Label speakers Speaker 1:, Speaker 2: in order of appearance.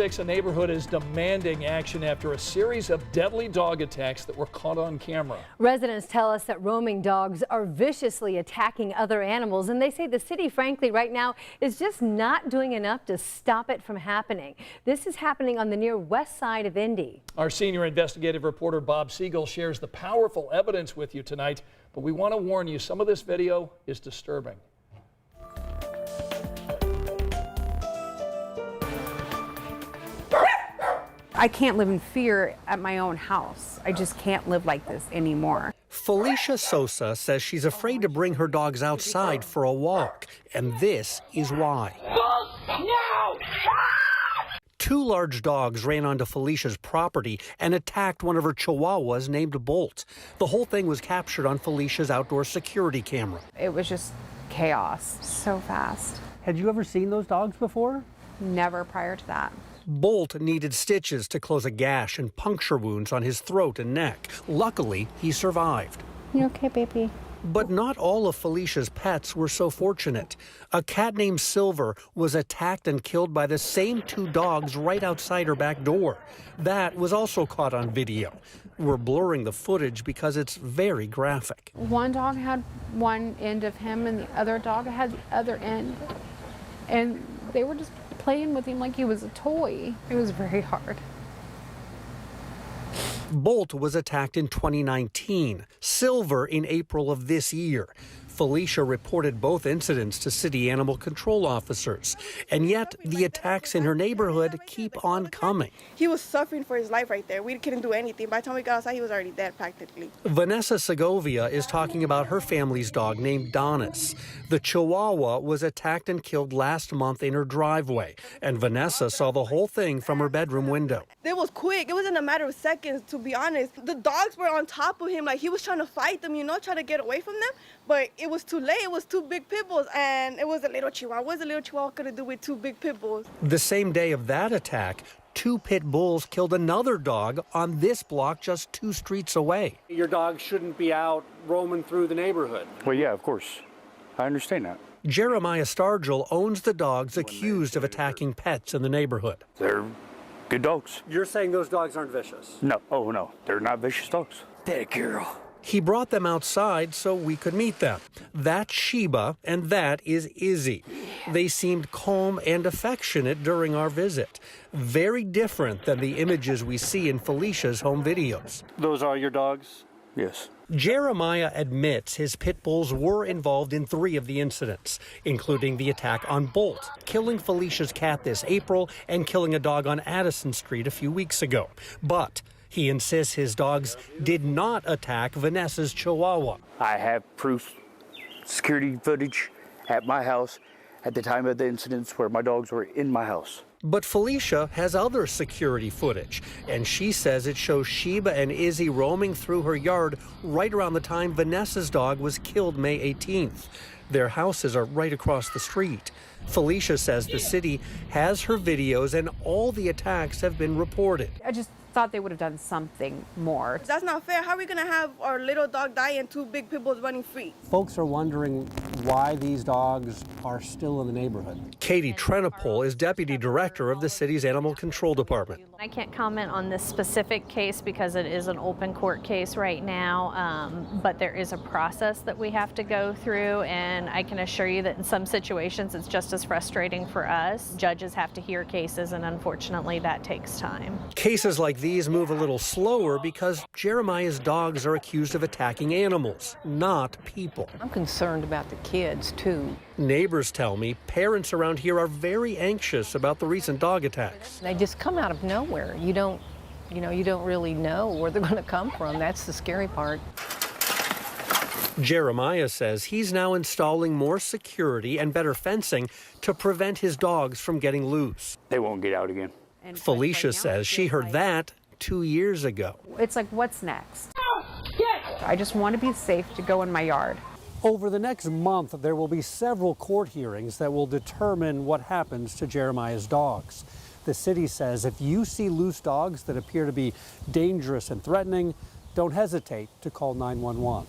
Speaker 1: A neighborhood is demanding action after a series of deadly dog attacks that were caught on camera.
Speaker 2: Residents tell us that roaming dogs are viciously attacking other animals, and they say the city, frankly, right now is just not doing enough to stop it from happening. This is happening on the near west side of Indy.
Speaker 1: Our senior investigative reporter Bob Siegel shares the powerful evidence with you tonight, but we want to warn you, some of this video is disturbing.
Speaker 3: I can't live in fear at my own house. I just can't live like this anymore.
Speaker 4: Felisha Sosa says she's afraid to bring her dogs outside for a walk, and this is why. Two large dogs ran onto Felisha's property and attacked one of her chihuahuas named Bolt. The whole thing was captured on Felisha's outdoor security camera.
Speaker 3: It was just chaos, so fast.
Speaker 4: Had you ever seen those dogs before?
Speaker 3: Never prior to that.
Speaker 4: Bolt needed stitches to close a gash and puncture wounds on his throat and neck. Luckily, he survived.
Speaker 3: You okay, baby?
Speaker 4: But not all of Felisha's pets were so fortunate. A cat named Silver was attacked and killed by the same two dogs right outside her back door. That was also caught on video. We're blurring the footage because it's very graphic.
Speaker 3: One dog had one end of him and the other dog had the other end. And they were just playing with him like he was a toy. It was very hard.
Speaker 4: Bolt was attacked in 2019, Silver in April of this year. Felisha reported both incidents to city animal control officers, and yet the attacks in her neighborhood keep on coming.
Speaker 5: He was suffering for his life right there. We couldn't do anything. By the time we got outside, he was already dead practically.
Speaker 4: Vanessa Segovia is talking about her family's dog named Donis. The Chihuahua was attacked and killed last month in her driveway, and Vanessa saw the whole thing from her bedroom window.
Speaker 5: It was quick. It was in a matter of seconds, to be honest. The dogs were on top of him, like he was trying to fight them, trying to get away from them, but it was too late. It was two big pit bulls, and it was a little Chihuahua. What's a little Chihuahua going to do with two big pit bulls?
Speaker 4: The same day of that attack, two pit bulls killed another dog on this block just 2 streets away.
Speaker 6: Your dog shouldn't be out roaming through the neighborhood.
Speaker 7: Well, yeah, of course. I understand that.
Speaker 4: Jeremiah Stargell owns the dogs accused of attacking pets in the neighborhood.
Speaker 7: They're good dogs.
Speaker 6: You're saying those dogs aren't vicious?
Speaker 7: No. Oh, no. They're not vicious dogs.
Speaker 6: That girl.
Speaker 4: He brought them outside so we could meet them. That's Sheba, and that is Izzy. They seemed calm and affectionate during our visit. Very different than the images we see in Felisha's home videos.
Speaker 6: Those are your dogs?
Speaker 7: Yes.
Speaker 4: Jeremiah admits his pit bulls were involved in 3 of the incidents, including the attack on Bolt, killing Felisha's cat this April and killing a dog on Addison Street a few weeks ago. But he insists his dogs did not attack Vanessa's Chihuahua.
Speaker 7: I have proof, security footage at my house at the time of the incidents where my dogs were in my house.
Speaker 4: But Felisha has other security footage, and she says it shows Sheba and Izzy roaming through her yard right around the time Vanessa's dog was killed May 18th. Their houses are right across the street. Felisha says the city has her videos and all the attacks have been reported.
Speaker 3: I just thought they would have done something more.
Speaker 5: That's not fair. How are we going to have our little dog die and two big pit bulls running free?
Speaker 6: Folks are wondering why these dogs are still in the neighborhood.
Speaker 4: Katie Trenopole is deputy director of the city's animal control department.
Speaker 8: I can't comment on this specific case because it is an open court case right now, but there is a process that we have to go through, and I can assure you that in some situations it's just as frustrating for us. Judges have to hear cases, and unfortunately that takes time.
Speaker 4: Cases like these move a little slower because Jeremiah's dogs are accused of attacking animals, not people.
Speaker 9: I'm concerned about the kids, too.
Speaker 4: Neighbors tell me parents around here are very anxious about the recent dog attacks.
Speaker 9: They just come out of nowhere. You don't really know where they're going to come from. That's the scary part.
Speaker 4: Jeremiah says he's now installing more security and better fencing to prevent his dogs from getting loose.
Speaker 7: They won't get out again.
Speaker 4: Felisha says she heard that 2 years ago.
Speaker 3: It's like, what's next? I just want to be safe to go in my yard.
Speaker 6: Over the next month, there will be several court hearings that will determine what happens to Jeremiah's dogs. The city says if you see loose dogs that appear to be dangerous and threatening, don't hesitate to call 911.